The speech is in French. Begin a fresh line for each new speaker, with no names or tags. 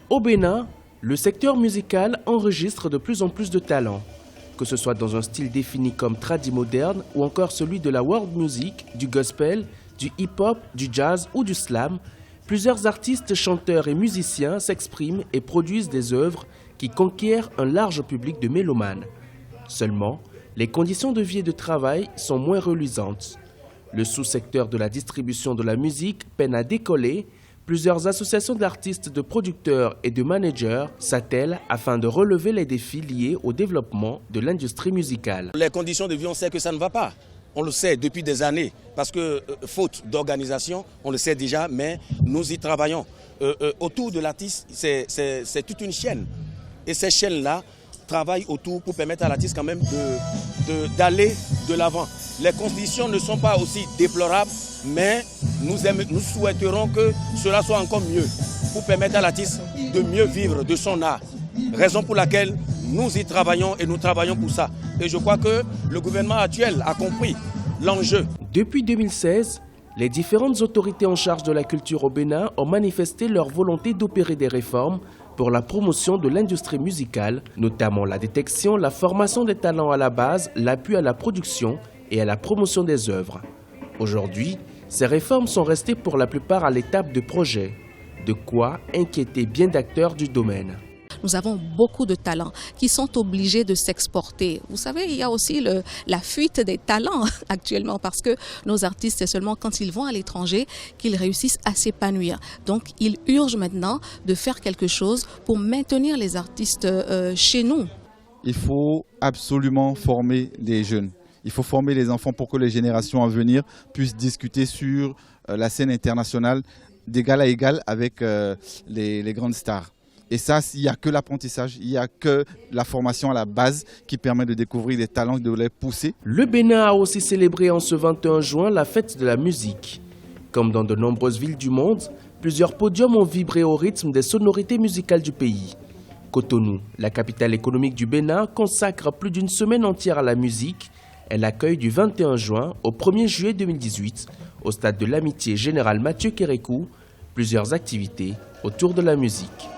Au Bénin, le secteur musical enregistre de plus en plus de talents, que ce soit dans un style défini comme tradi-moderne ou encore celui de la world music, du gospel, du hip-hop, du jazz ou du slam. Plusieurs artistes, chanteurs et musiciens s'expriment et produisent des œuvres qui conquièrent un large public de mélomanes. Seulement, les conditions de vie et de travail sont moins reluisantes. Le sous-secteur de la distribution de la musique peine à décoller. Plusieurs associations d'artistes, de producteurs et de managers s'attellent afin de relever les défis liés au développement de l'industrie musicale.
Les conditions de vie, on sait que ça ne va pas. On le sait depuis des années, parce que faute d'organisation, on le sait déjà, mais nous y travaillons. Autour de l'artiste, c'est toute une chaîne. Et ces chaînes-là travaillent autour pour permettre à l'artiste quand même d'aller de l'avant. Les conditions ne sont pas aussi déplorables, mais nous souhaiterons que cela soit encore mieux pour permettre à l'artiste de mieux vivre de son art. Raison pour laquelle nous y travaillons et nous travaillons pour ça. Et je crois que le gouvernement actuel a compris l'enjeu.
Depuis 2016, les différentes autorités en charge de la culture au Bénin ont manifesté leur volonté d'opérer des réformes pour la promotion de l'industrie musicale, notamment la détection, la formation des talents à la base, l'appui à la production et à la promotion des œuvres. Aujourd'hui, ces réformes sont restées pour la plupart à l'étape de projet, de quoi inquiéter bien d'acteurs du domaine.
Nous avons beaucoup de talents qui sont obligés de s'exporter. Vous savez, il y a aussi la fuite des talents actuellement parce que nos artistes, c'est seulement quand ils vont à l'étranger qu'ils réussissent à s'épanouir. Donc, il urge maintenant de faire quelque chose pour maintenir les artistes chez nous.
Il faut absolument former les jeunes. Il faut former les enfants pour que les générations à venir puissent discuter sur la scène internationale d'égal à égal avec les grandes stars. Et ça, il n'y a que l'apprentissage, il n'y a que la formation à la base qui permet de découvrir des talents et de les pousser.
Le Bénin a aussi célébré en ce 21 juin la fête de la musique. Comme dans de nombreuses villes du monde, plusieurs podiums ont vibré au rythme des sonorités musicales du pays. Cotonou, la capitale économique du Bénin, consacre plus d'une semaine entière à la musique. Elle accueille du 21 juin au 1er juillet 2018, au stade de l'Amitié Général Mathieu Kérékou, plusieurs activités autour de la musique.